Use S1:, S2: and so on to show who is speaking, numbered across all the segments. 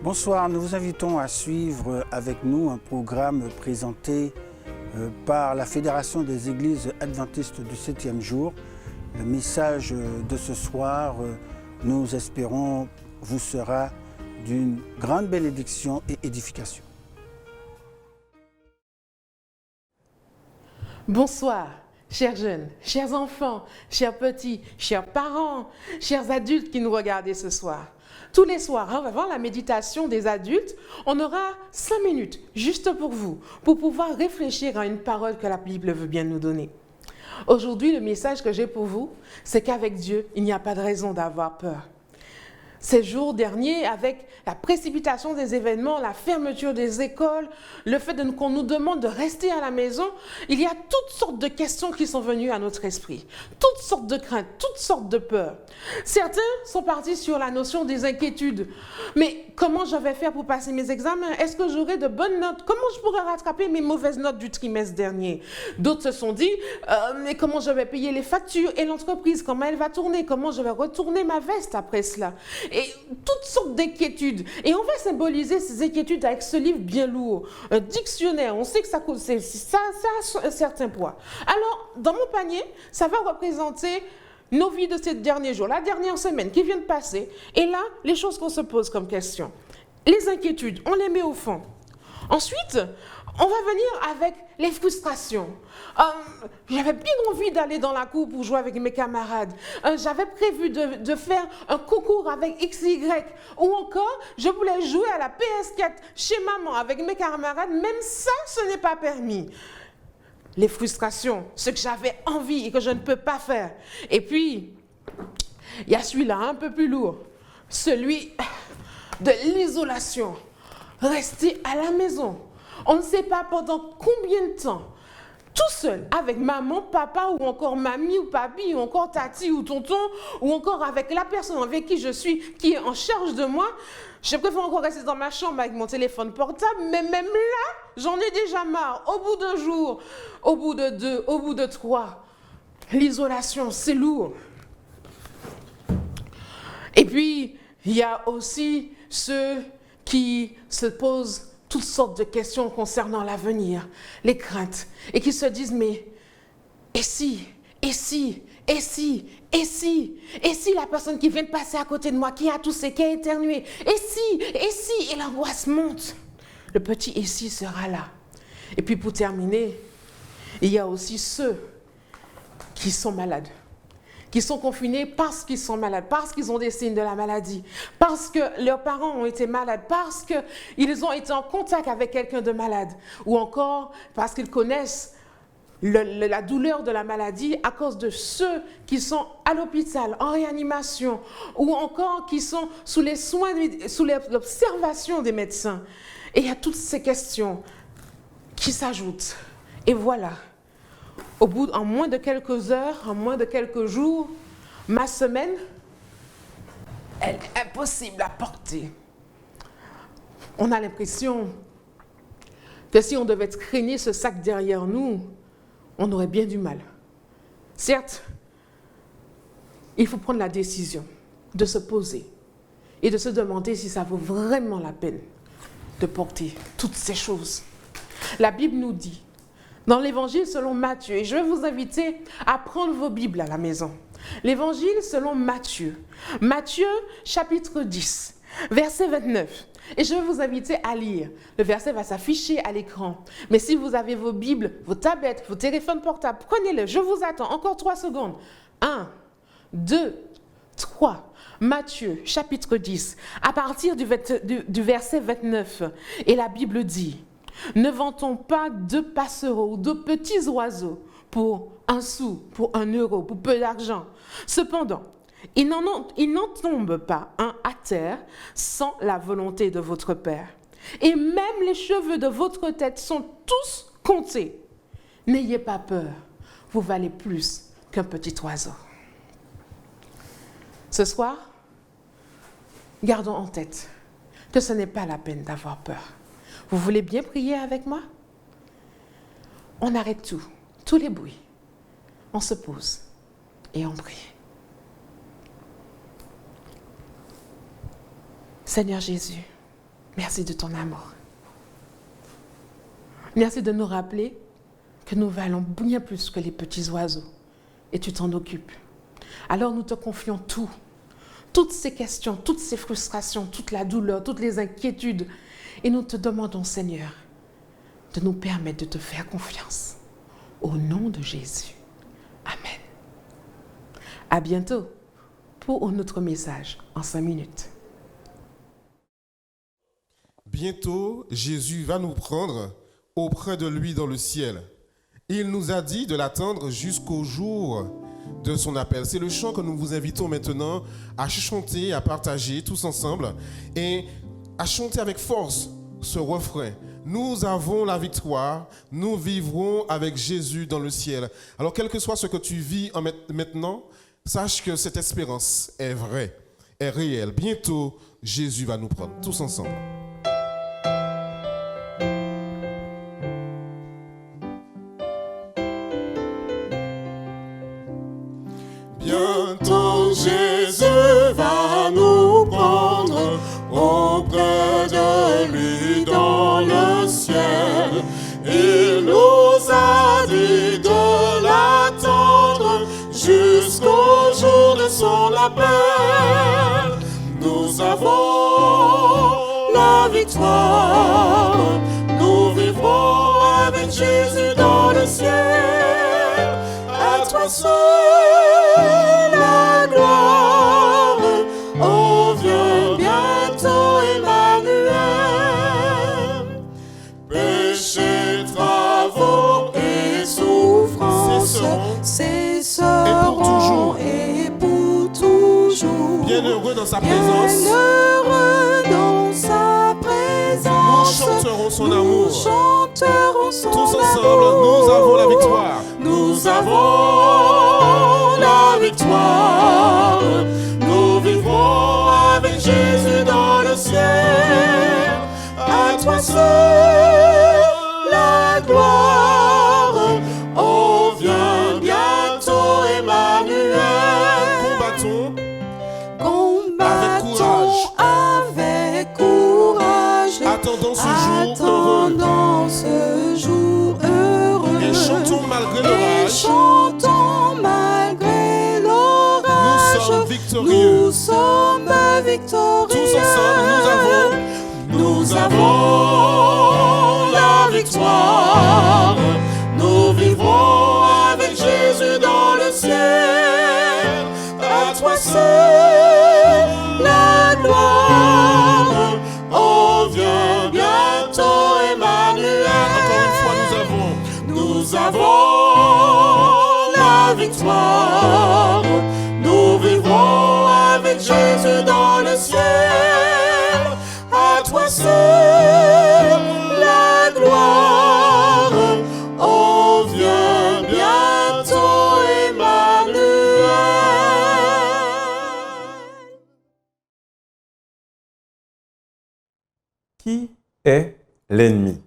S1: Bonsoir, nous vous invitons à suivre avec nous un programme présenté par la Fédération des Églises Adventistes du 7e jour. Le message de ce soir, nous espérons, vous sera d'une grande bénédiction et édification.
S2: Bonsoir, chers jeunes, chers enfants, chers petits, chers parents, chers adultes qui nous regardez ce soir. Tous les soirs, avant la méditation des adultes, on aura 5 minutes juste pour vous, pour pouvoir réfléchir à une parole que la Bible veut bien nous donner. Aujourd'hui, le message que j'ai pour vous, c'est qu'avec Dieu, il n'y a pas de raison d'avoir peur. Ces jours derniers, avec la précipitation des événements, la fermeture des écoles, le fait qu'on nous demande de rester à la maison, il y a toutes sortes de questions qui sont venues à notre esprit, toutes sortes de craintes, toutes sortes de peurs. Certains sont partis sur la notion des inquiétudes. Mais comment je vais faire pour passer mes examens? Est-ce que j'aurai de bonnes notes? Comment je pourrai rattraper mes mauvaises notes du trimestre dernier? D'autres se sont dit, mais comment je vais payer les factures et l'entreprise? Comment elle va tourner? Comment je vais retourner ma veste après cela? Et toutes sortes d'inquiétudes. Et on va symboliser ces inquiétudes avec ce livre bien lourd, un dictionnaire. On sait que ça a un certain poids. Alors, dans mon panier, ça va représenter nos vies de ces derniers jours, la dernière semaine qui vient de passer. Et là, les choses qu'on se pose comme question. Les inquiétudes, on les met au fond. Ensuite, on va venir avec les frustrations. J'avais bien envie d'aller dans la cour pour jouer avec mes camarades. J'avais prévu de faire un concours avec XY. Ou encore, je voulais jouer à la PS4 chez maman avec mes camarades. Même ça, ce n'est pas permis. Les frustrations, ce que j'avais envie et que je ne peux pas faire. Et puis, il y a celui-là un peu plus lourd. Celui de l'isolation. Rester à la maison. On ne sait pas pendant combien de temps. Tout seul, avec maman, papa, ou encore mamie, ou papi, ou encore tati, ou tonton, ou encore avec la personne avec qui je suis, qui est en charge de moi. Je préfère encore rester dans ma chambre avec mon téléphone portable, mais même là, j'en ai déjà marre. Au bout d'un jour, au bout de 2, au bout de 3, l'isolation, c'est lourd. Et puis, il y a aussi ceux qui se posent toutes sortes de questions concernant l'avenir, les craintes, et qui se disent, mais et si la personne qui vient de passer à côté de moi, qui a toussé, qui a éternué, et l'angoisse monte. Le petit et si sera là. Et puis pour terminer, il y a aussi ceux qui sont malades, qui sont confinés parce qu'ils sont malades, parce qu'ils ont des signes de la maladie, parce que leurs parents ont été malades, parce qu'ils ont été en contact avec quelqu'un de malade, ou encore parce qu'ils connaissent la douleur de la maladie à cause de ceux qui sont à l'hôpital, en réanimation, ou encore qui sont sous les soins, sous l'observation des médecins. Et il y a toutes ces questions qui s'ajoutent. Et voilà. En moins de quelques heures, en moins de quelques jours, ma semaine, elle est impossible à porter. On a l'impression que si on devait traîner ce sac derrière nous, on aurait bien du mal. Certes, il faut prendre la décision de se poser et de se demander si ça vaut vraiment la peine de porter toutes ces choses. La Bible nous dit, dans l'évangile selon Matthieu, et je vais vous inviter à prendre vos Bibles à la maison. L'évangile selon Matthieu. Matthieu chapitre 10, verset 29. Et je vais vous inviter à lire. Le verset va s'afficher à l'écran. Mais si vous avez vos Bibles, vos tablettes, vos téléphones portables, prenez-le. Je vous attends. Encore 3 secondes. 1, 2, 3. Matthieu chapitre 10, à partir du verset 29. Et la Bible dit... Ne vend-on pas 2 passereaux ou 2 petits oiseaux pour 1 sou, pour 1 euro, pour peu d'argent? Cependant, il n'en tombe pas un à terre sans la volonté de votre Père. Et même les cheveux de votre tête sont tous comptés. N'ayez pas peur, vous valez plus qu'un petit oiseau. Ce soir, gardons en tête que ce n'est pas la peine d'avoir peur. Vous voulez bien prier avec moi? On arrête tout, tous les bruits. On se pose et on prie. Seigneur Jésus, Merci de ton amour. Merci de nous rappeler que nous valons bien plus que les petits oiseaux et tu t'en occupes. Alors nous te confions tout, toutes ces questions, toutes ces frustrations, toute la douleur, toutes les inquiétudes et nous te demandons, Seigneur, de nous permettre de te faire confiance. Au nom de Jésus. Amen. À bientôt pour un autre message en 5 minutes.
S3: Bientôt, Jésus va nous prendre auprès de lui dans le ciel. Il nous a dit de l'attendre jusqu'au jour de son appel. C'est le chant que nous vous invitons maintenant à chanter, à partager tous ensemble et à chanter avec force ce refrain. Nous avons la victoire, nous vivrons avec Jésus dans le ciel. Alors, quel que soit ce que tu vis maintenant, sache que cette espérance est vraie, est réelle. Bientôt, Jésus va nous prendre, tous ensemble.
S4: Bientôt, Jésus va nous prendre auprès de lui dans le ciel. Il nous a dit de l'attendre jusqu'au jour de son appel. Nous avons la victoire. Nous vivrons avec Jésus dans le ciel. À toi seul la gloire. Oh, viens bientôt, Emmanuel. Péché, travaux et souffrances cesseront et pour toujours.
S3: Bienheureux dans sa présence.
S4: Bienheureux dans sa présence.
S3: Nous chanterons son amour.
S4: Nous chanterons son
S3: tous
S4: amour.
S3: ensemble, nous avons la victoire.
S4: Nous avons la victoire. Nous vivrons avec Jésus dans le ciel. À toi seul la gloire. Oh, viens bientôt, Emmanuel.
S3: Combattons
S4: avec courage.
S3: Attendons ce jour
S4: Attendons ce jour heureux.
S3: et chantons malgré
S4: Et
S3: l'orage.
S4: chantons malgré l'orage.
S3: Nous sommes victorieux.
S4: Nous sommes victorieux.
S3: Tous ensemble,
S4: Nous avons la victoire. Nous vivrons avec Jésus dans le ciel. À toi seul la gloire. Oh, viens bientôt, Emmanuel.
S3: Encore une fois,
S4: Nous avons la victoire. Nous vivrons avec Jésus dans le ciel. À toi seul la gloire. Oh, viens bientôt, Emmanuel.
S5: Qui est l'ennemi?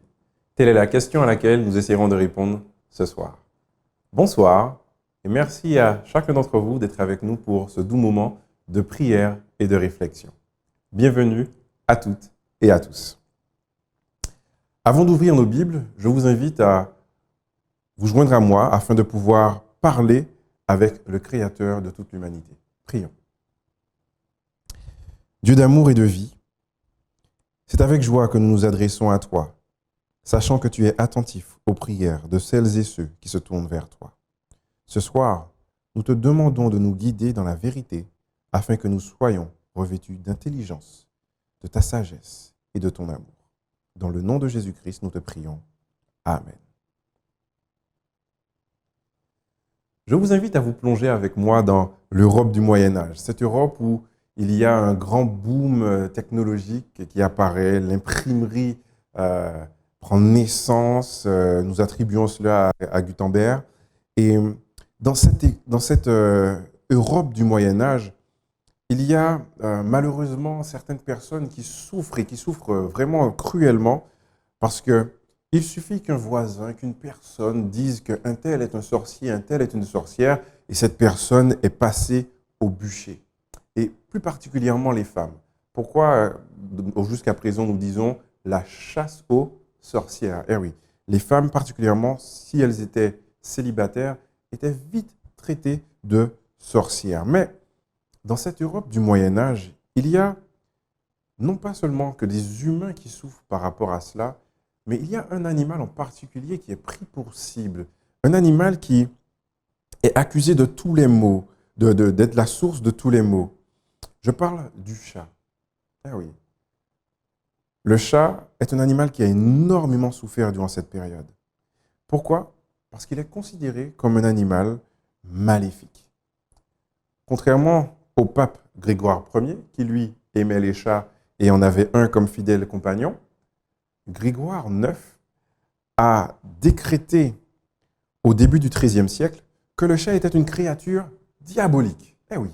S5: Telle est la question à laquelle nous essaierons de répondre ce soir. Bonsoir et merci à chacun d'entre vous d'être avec nous pour ce doux moment de prière et de réflexion. Bienvenue à toutes et à tous. Avant d'ouvrir nos Bibles, je vous invite à vous joindre à moi afin de pouvoir parler avec le Créateur de toute l'humanité. Prions. Dieu d'amour et de vie, c'est avec joie que nous nous adressons à toi, sachant que tu es attentif aux prières de celles et ceux qui se tournent vers toi. Ce soir, nous te demandons de nous guider dans la vérité afin que nous soyons revêtus d'intelligence, de ta sagesse et de ton amour. Dans le nom de Jésus-Christ, nous te prions. Amen. Je vous invite à vous plonger avec moi dans l'Europe du Moyen-Âge, cette Europe où il y a un grand boom technologique qui apparaît, l'imprimerie prend naissance, nous attribuons cela à Gutenberg. Et dans cette Europe du Moyen-Âge, il y a malheureusement certaines personnes qui souffrent et qui souffrent vraiment cruellement parce qu'il suffit qu'un voisin, qu'une personne dise qu'un tel est un sorcier, un tel est une sorcière et cette personne est passée au bûcher. Et plus particulièrement les femmes. Pourquoi, jusqu'à présent, nous disons la chasse aux sorcières? Eh oui, les femmes, particulièrement si elles étaient célibataires, étaient vite traitées de sorcières. Mais dans cette Europe du Moyen-Âge, il y a non pas seulement que des humains qui souffrent par rapport à cela, mais il y a un animal en particulier qui est pris pour cible. Un animal qui est accusé de tous les maux, d'être la source de tous les maux. Je parle du chat. Ah oui. Le chat est un animal qui a énormément souffert durant cette période. Pourquoi? Parce qu'il est considéré comme un animal maléfique. Contrairement au pape Grégoire Ier, qui lui aimait les chats et en avait un comme fidèle compagnon, Grégoire IX a décrété au début du XIIIe siècle que le chat était une créature diabolique. Eh oui.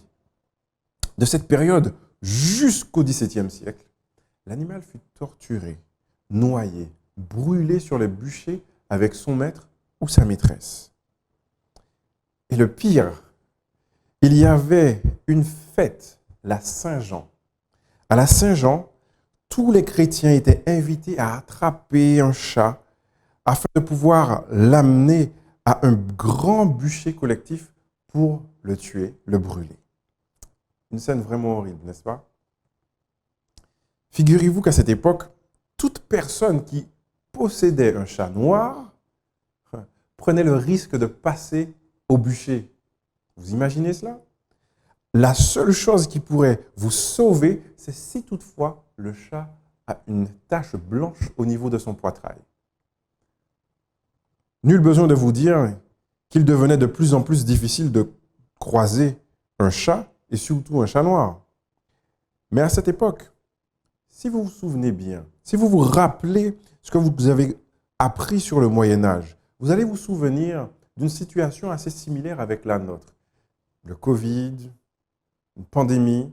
S5: De cette période jusqu'au XVIIe siècle, l'animal fut torturé, noyé, brûlé sur le bûcher avec son maître ou sa maîtresse. Et le pire, il y avait une fête, la Saint-Jean. À la Saint-Jean, tous les chrétiens étaient invités à attraper un chat afin de pouvoir l'amener à un grand bûcher collectif pour le tuer, le brûler. Une scène vraiment horrible, n'est-ce pas? Figurez-vous qu'à cette époque, toute personne qui possédait un chat noir prenait le risque de passer au bûcher. Vous imaginez cela? La seule chose qui pourrait vous sauver, c'est si toutefois le chat a une tache blanche au niveau de son poitrail. Nul besoin de vous dire qu'il devenait de plus en plus difficile de croiser un chat et surtout un chat noir. Mais à cette époque, si vous vous souvenez bien, si vous vous rappelez ce que vous avez appris sur le Moyen-Âge, vous allez vous souvenir d'une situation assez similaire avec la nôtre. Le Covid, une pandémie.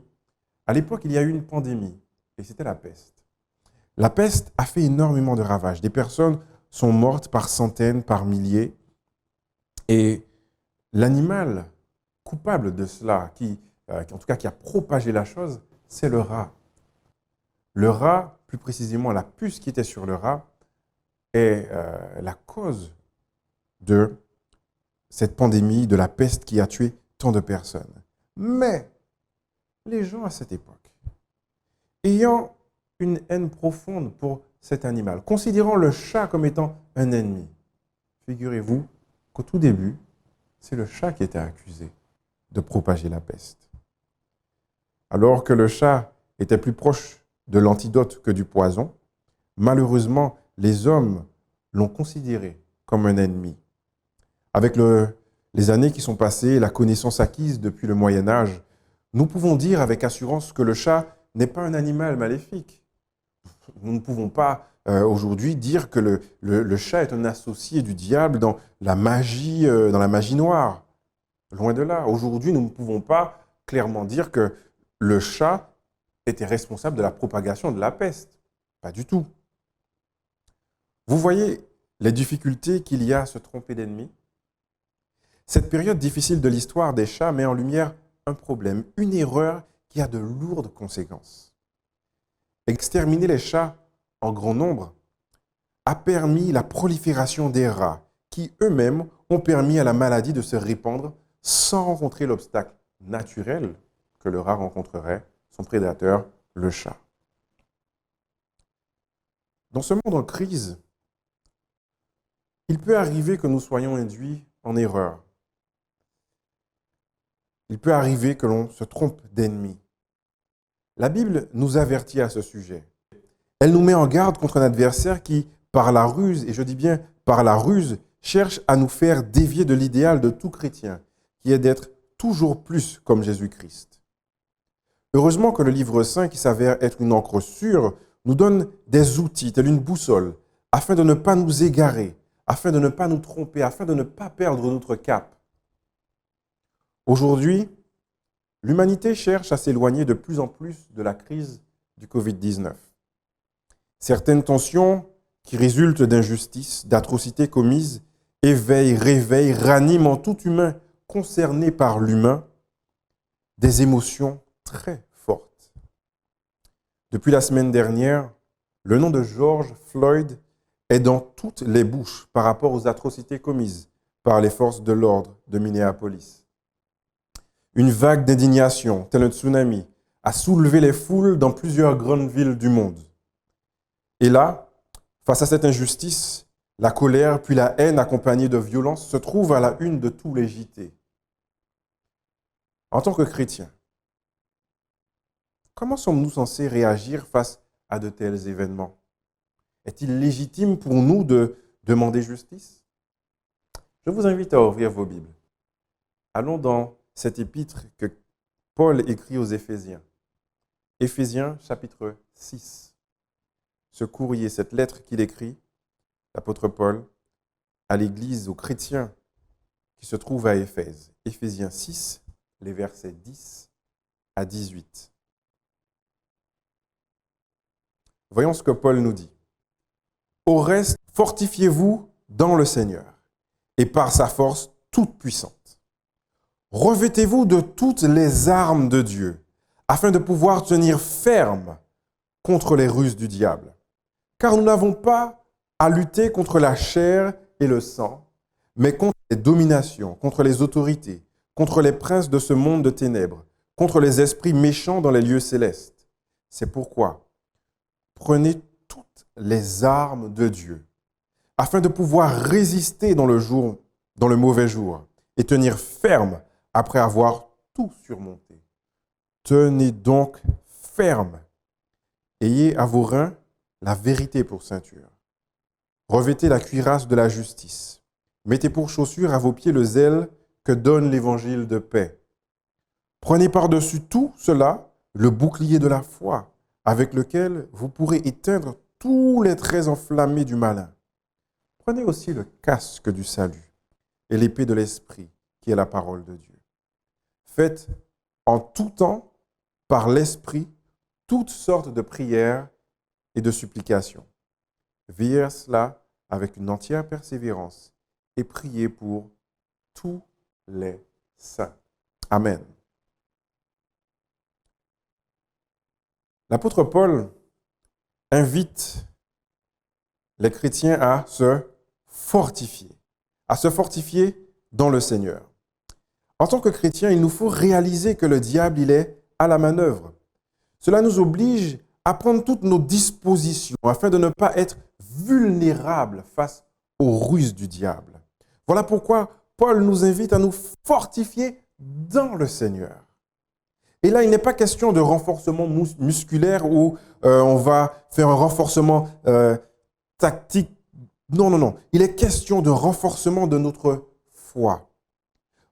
S5: À l'époque, il y a eu une pandémie et c'était la peste. La peste a fait énormément de ravages. Des personnes sont mortes par centaines, par milliers. Et l'animal coupable de cela, en tout cas qui a propagé la chose, c'est le rat. Le rat, plus précisément la puce qui était sur le rat, est la cause de cette pandémie, de la peste qui a tué tant de personnes. Mais les gens à cette époque, ayant une haine profonde pour cet animal, considérant le chat comme étant un ennemi, figurez-vous qu'au tout début, c'est le chat qui était accusé de propager la peste. Alors que le chat était plus proche de l'antidote que du poison, malheureusement, les hommes l'ont considéré comme un ennemi. Avec les années qui sont passées, la connaissance acquise depuis le Moyen-Âge, nous pouvons dire avec assurance que le chat n'est pas un animal maléfique. Nous ne pouvons pas aujourd'hui dire que le chat est un associé du diable dans la magie noire. Loin de là. Aujourd'hui, nous ne pouvons pas clairement dire que le chat était responsable de la propagation de la peste. Pas du tout. Vous voyez les difficultés qu'il y a à se tromper d'ennemi? Cette période difficile de l'histoire des chats met en lumière un problème, une erreur qui a de lourdes conséquences. Exterminer les chats en grand nombre a permis la prolifération des rats qui eux-mêmes ont permis à la maladie de se répandre sans rencontrer l'obstacle naturel que le rat rencontrerait, son prédateur, le chat. Dans ce monde en crise, il peut arriver que nous soyons induits en erreur. Il peut arriver que l'on se trompe d'ennemi. La Bible nous avertit à ce sujet. Elle nous met en garde contre un adversaire qui, par la ruse, et je dis bien par la ruse, cherche à nous faire dévier de l'idéal de tout chrétien, qui est d'être toujours plus comme Jésus-Christ. Heureusement que le livre saint, qui s'avère être une encre sûre, nous donne des outils, tels une boussole, afin de ne pas nous égarer, afin de ne pas nous tromper, afin de ne pas perdre notre cap. Aujourd'hui, l'humanité cherche à s'éloigner de plus en plus de la crise du Covid-19. Certaines tensions qui résultent d'injustices, d'atrocités commises, éveillent, réveillent, raniment en tout humain concerné par l'humain des émotions très fortes. Depuis la semaine dernière, le nom de George Floyd est dans toutes les bouches par rapport aux atrocités commises par les forces de l'ordre de Minneapolis. Une vague d'indignation, tel un tsunami, a soulevé les foules dans plusieurs grandes villes du monde. Et là, face à cette injustice, la colère puis la haine accompagnée de violence se trouvent à la une de tous les JT. En tant que chrétiens, comment sommes-nous censés réagir face à de tels événements? Est-il légitime pour nous de demander justice? Je vous invite à ouvrir vos Bibles. Allons dans cet épître que Paul écrit aux Éphésiens. Éphésiens chapitre 6. Ce courrier, cette lettre qu'il écrit, l'apôtre Paul, à l'Église, aux chrétiens qui se trouvent à Éphèse. Éphésiens 6, les versets 10 à 18. Voyons ce que Paul nous dit. Au reste, fortifiez-vous dans le Seigneur et par sa force toute puissante. Revêtez-vous de toutes les armes de Dieu afin de pouvoir tenir ferme contre les ruses du diable. Car nous n'avons pas à lutter contre la chair et le sang, mais contre les dominations, contre les autorités, contre les princes de ce monde de ténèbres, contre les esprits méchants dans les lieux célestes. C'est pourquoi prenez toutes les armes de Dieu, afin de pouvoir résister dans le mauvais jour, et tenir ferme après avoir tout surmonté. Tenez donc ferme. Ayez à vos reins la vérité pour ceinture. Revêtez la cuirasse de la justice. Mettez pour chaussure à vos pieds le zèle que donne l'évangile de paix. Prenez par-dessus tout cela le bouclier de la foi, avec lequel vous pourrez éteindre tous les traits enflammés du malin. Prenez aussi le casque du salut et l'épée de l'esprit, qui est la parole de Dieu. Faites en tout temps, par l'esprit, toutes sortes de prières et de supplications. Veillez à cela avec une entière persévérance et priez pour tous les saints. Amen. L'apôtre Paul invite les chrétiens à se fortifier dans le Seigneur. En tant que chrétiens, il nous faut réaliser que le diable, il est à la manœuvre. Cela nous oblige à prendre toutes nos dispositions afin de ne pas être vulnérables face aux ruses du diable. Voilà pourquoi Paul nous invite à nous fortifier dans le Seigneur. Et là, il n'est pas question de renforcement musculaire où on va faire un renforcement tactique. Non. Il est question de renforcement de notre foi.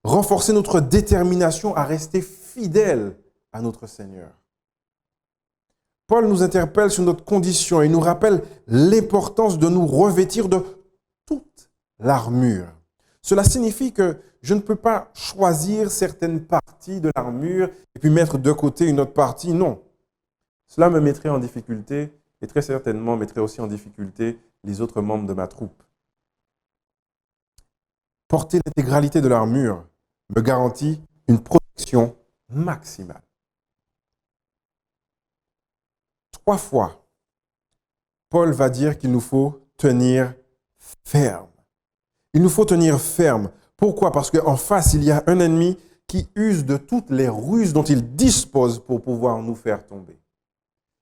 S5: Renforcer notre détermination à rester fidèle à notre Seigneur. Paul nous interpelle sur notre condition et nous rappelle l'importance de nous revêtir de toute l'armure. Cela signifie que je ne peux pas choisir certaines parties de l'armure et puis mettre de côté une autre partie. Non. Cela me mettrait en difficulté et très certainement mettrait aussi en difficulté les autres membres de ma troupe. Porter l'intégralité de l'armure me garantit une protection maximale. 3 fois, Paul va dire qu'il nous faut tenir ferme. Il nous faut tenir ferme. Pourquoi? Parce qu'en face, il y a un ennemi qui use de toutes les ruses dont il dispose pour pouvoir nous faire tomber.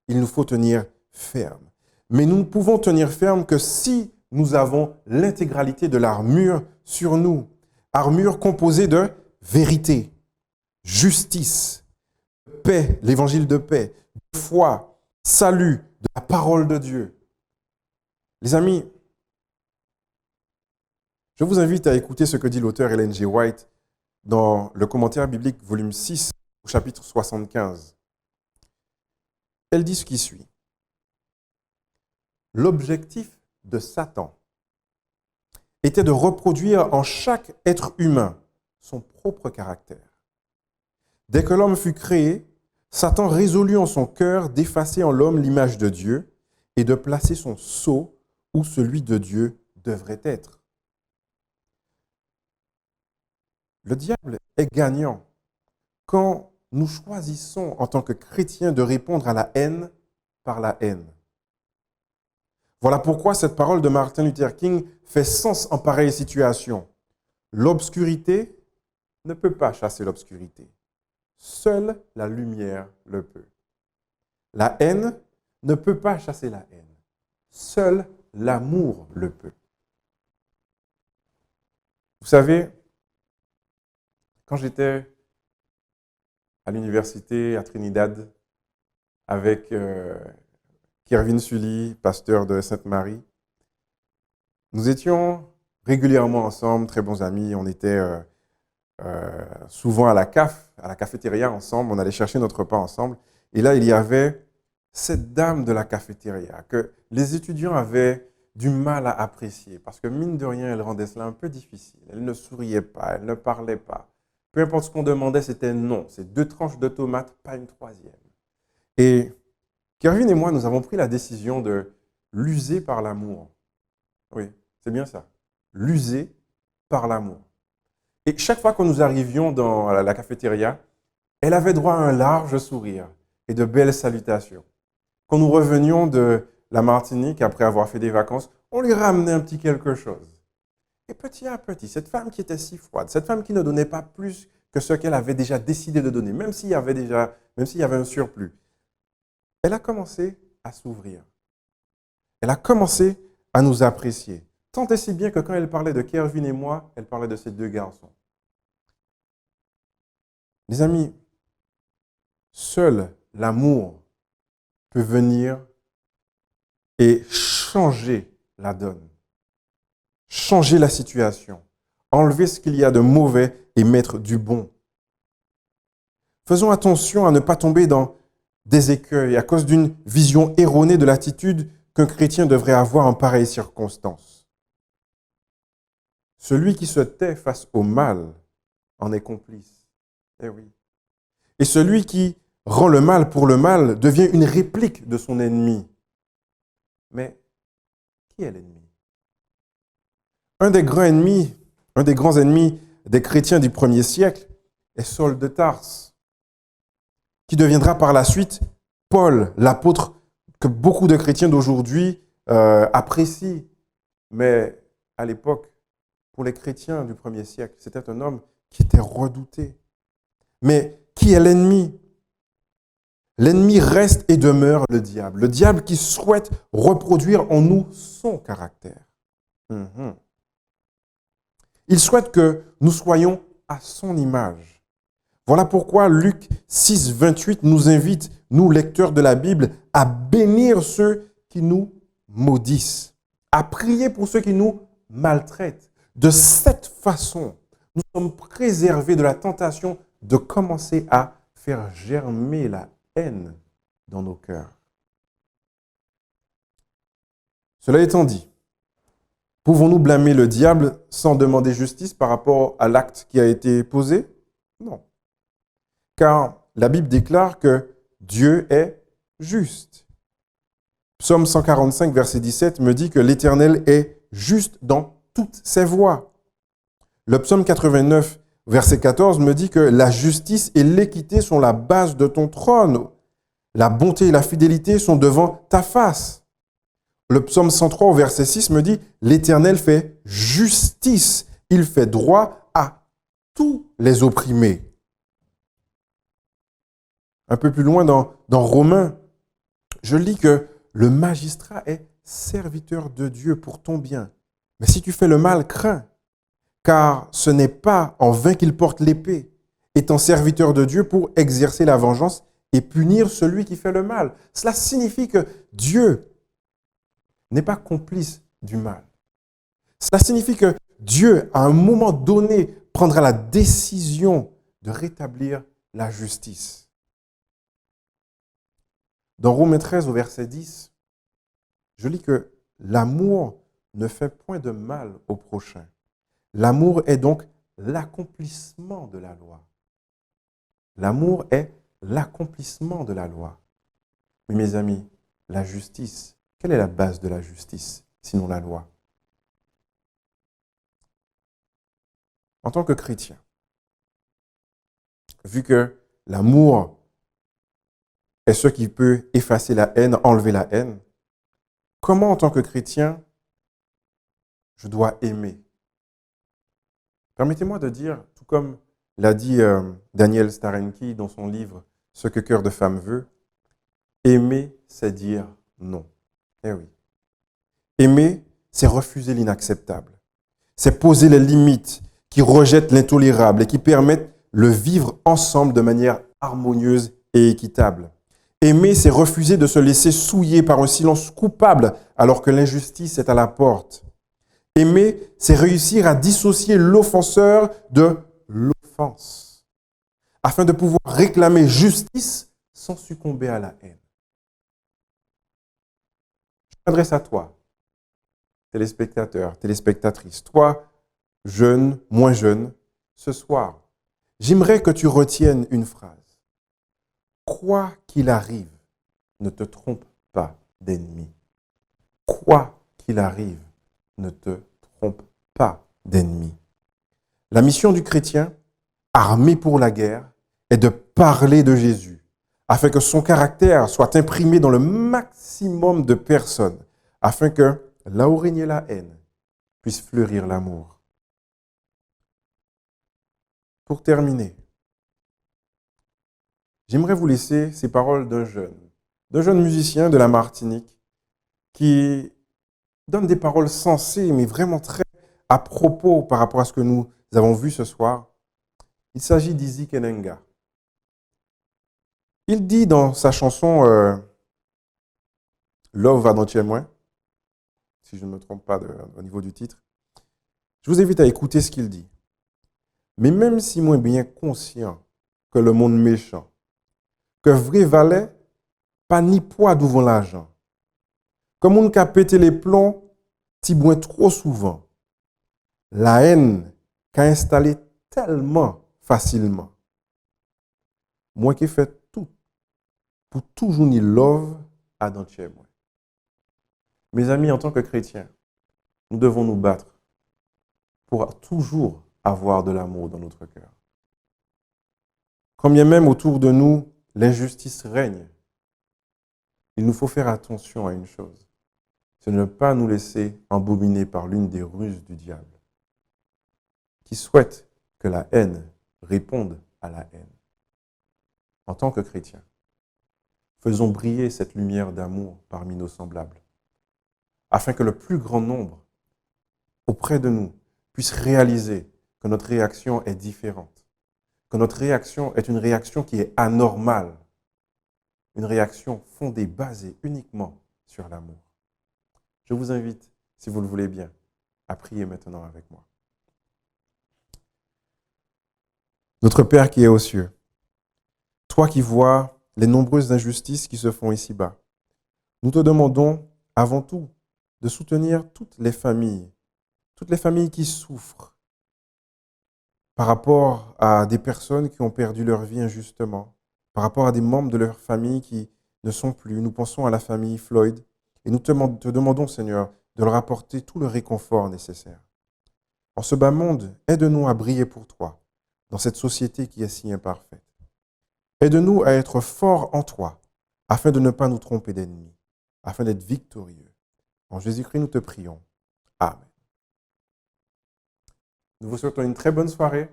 S5: Il nous faut tenir ferme. Mais nous ne pouvons tenir ferme que si nous avons l'intégralité de l'armure sur nous. Armure composée de vérité, justice, paix, l'évangile de paix, de foi, salut, de la parole de Dieu. Les amis, je vous invite à écouter ce que dit l'auteur Ellen G. White dans le commentaire biblique volume 6 au chapitre 75. Elle dit ce qui suit. L'objectif de Satan était de reproduire en chaque être humain son propre caractère. Dès que l'homme fut créé, Satan résolut en son cœur d'effacer en l'homme l'image de Dieu et de placer son sceau où celui de Dieu devrait être. Le diable est gagnant quand nous choisissons en tant que chrétiens de répondre à la haine par la haine. Voilà pourquoi cette parole de Martin Luther King fait sens en pareille situation. L'obscurité ne peut pas chasser l'obscurité. Seule la lumière le peut. La haine ne peut pas chasser la haine. Seul l'amour le peut. Vous savez, quand j'étais à l'université à Trinidad avec Kervin Sully, pasteur de Sainte-Marie, nous étions régulièrement ensemble, très bons amis. On était souvent à la cafétéria ensemble. On allait chercher notre repas ensemble. Et là, il y avait cette dame de la cafétéria que les étudiants avaient du mal à apprécier parce que, mine de rien, elle rendait cela un peu difficile. Elle ne souriait pas, elle ne parlait pas. Peu importe ce qu'on demandait, c'était non. C'est 2 tranches de tomates, pas une 3e. Et Kervin et moi, nous avons pris la décision de l'user par l'amour. Oui, c'est bien ça. L'user par l'amour. Et chaque fois que nous arrivions dans la cafétéria, elle avait droit à un large sourire et de belles salutations. Quand nous revenions de la Martinique, après avoir fait des vacances, on lui ramenait un petit quelque chose. Et petit à petit, cette femme qui était si froide, cette femme qui ne donnait pas plus que ce qu'elle avait déjà décidé de donner, même s'il y avait un surplus, elle a commencé à s'ouvrir. Elle a commencé à nous apprécier. Tant et si bien que quand elle parlait de Kervin et moi, elle parlait de ces 2 garçons. Les amis, seul l'amour peut venir et changer la donne, changer la situation, enlever ce qu'il y a de mauvais et mettre du bon. Faisons attention à ne pas tomber dans des écueils à cause d'une vision erronée de l'attitude qu'un chrétien devrait avoir en pareille circonstance. Celui qui se tait face au mal en est complice. Eh oui. Et celui qui rend le mal pour le mal devient une réplique de son ennemi. Mais qui est l'ennemi? Un des grands ennemis des chrétiens du 1er siècle est Saul de Tarse, qui deviendra par la suite Paul, l'apôtre que beaucoup de chrétiens d'aujourd'hui apprécient. Mais à l'époque, pour les chrétiens du 1er siècle, c'était un homme qui était redouté. Mais qui est l'ennemi? L'ennemi reste et demeure le diable. Le diable qui souhaite reproduire en nous son caractère. Il souhaite que nous soyons à son image. Voilà pourquoi Luc 6, 28 nous invite, nous lecteurs de la Bible, à bénir ceux qui nous maudissent, à prier pour ceux qui nous maltraitent. De cette façon, nous sommes préservés de la tentation de commencer à faire germer la haine dans nos cœurs. Cela étant dit, pouvons-nous blâmer le diable sans demander justice par rapport à l'acte qui a été posé? Non. Car la Bible déclare que Dieu est juste. Psaume 145, verset 17 me dit que l'Éternel est juste dans toutes ses voies. Le psaume 89, verset 14 me dit que la justice et l'équité sont la base de ton trône. La bonté et la fidélité sont devant ta face. Le psaume 103, verset 6 me dit « L'Éternel fait justice, il fait droit à tous les opprimés. » Un peu plus loin dans Romains, je lis que le magistrat est serviteur de Dieu pour ton bien. Mais si tu fais le mal, crains, car ce n'est pas en vain qu'il porte l'épée, étant serviteur de Dieu pour exercer la vengeance et punir celui qui fait le mal. Cela signifie que Dieu n'est pas complice du mal. Cela signifie que Dieu, à un moment donné, prendra la décision de rétablir la justice. Dans Romains 13, au verset 10, je lis que l'amour ne fait point de mal au prochain. L'amour est donc l'accomplissement de la loi. L'amour est l'accomplissement de la loi. Mais mes amis, la justice, quelle est la base de la justice, sinon la loi? En tant que chrétien, vu que l'amour est ce qui peut effacer la haine, enlever la haine. Comment, en tant que chrétien, je dois aimer? Permettez-moi de dire, tout comme l'a dit Daniel Starenki dans son livre « Ce que cœur de femme veut », aimer, c'est dire non. Eh oui. Aimer, c'est refuser l'inacceptable. C'est poser les limites qui rejettent l'intolérable et qui permettent le vivre ensemble de manière harmonieuse et équitable. Aimer, c'est refuser de se laisser souiller par un silence coupable alors que l'injustice est à la porte. Aimer, c'est réussir à dissocier l'offenseur de l'offense, afin de pouvoir réclamer justice sans succomber à la haine. Je m'adresse à toi, téléspectateur, téléspectatrice, toi, jeune, moins jeune, ce soir. J'aimerais que tu retiennes une phrase. Quoi qu'il arrive, ne te trompe pas d'ennemi. Quoi qu'il arrive, ne te trompe pas d'ennemi. La mission du chrétien, armé pour la guerre, est de parler de Jésus, afin que son caractère soit imprimé dans le maximum de personnes, afin que, là où régnait la haine, puisse fleurir l'amour. Pour terminer, j'aimerais vous laisser ces paroles d'un jeune musicien de la Martinique qui donne des paroles sensées, mais vraiment très à propos par rapport à ce que nous avons vu ce soir. Il s'agit d'Izzy Kenenga. Il dit dans sa chanson Love va dans chez moi, si je ne me trompe pas au niveau du titre, je vous invite à écouter ce qu'il dit. Mais même si moi bien conscient que le monde méchant, que vrai valet, pas ni poids devant l'argent, comme on a pété les plombs, ti boin trop souvent, la haine qu'a installé tellement facilement. Moi qui fais tout pour toujours ni love à dans chez moi. Mes amis, en tant que chrétiens, nous devons nous battre pour toujours avoir de l'amour dans notre cœur. Quand bien même autour de nous, l'injustice règne, il nous faut faire attention à une chose, c'est de ne pas nous laisser embobiner par l'une des ruses du diable, qui souhaite que la haine réponde à la haine. En tant que chrétiens, faisons briller cette lumière d'amour parmi nos semblables, afin que le plus grand nombre auprès de nous puisse réaliser que notre réaction est différente, que notre réaction est une réaction qui est anormale, une réaction fondée, basée uniquement sur l'amour. Je vous invite, si vous le voulez bien, à prier maintenant avec moi. Notre Père qui est aux cieux, toi qui vois les nombreuses injustices qui se font ici-bas, nous te demandons avant tout de soutenir toutes les familles qui souffrent par rapport à des personnes qui ont perdu leur vie injustement, par rapport à des membres de leur famille qui ne sont plus. Nous pensons à la famille Floyd et nous te demandons, Seigneur, de leur apporter tout le réconfort nécessaire. En ce bas monde, aide-nous à briller pour toi dans cette société qui est si imparfaite. Aide-nous à être forts en toi afin de ne pas nous tromper d'ennemis, afin d'être victorieux. En Jésus-Christ, nous te prions. Amen. Nous vous souhaitons une très bonne soirée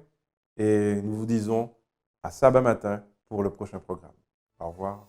S5: et nous vous disons à sabbat matin pour le prochain programme. Au revoir.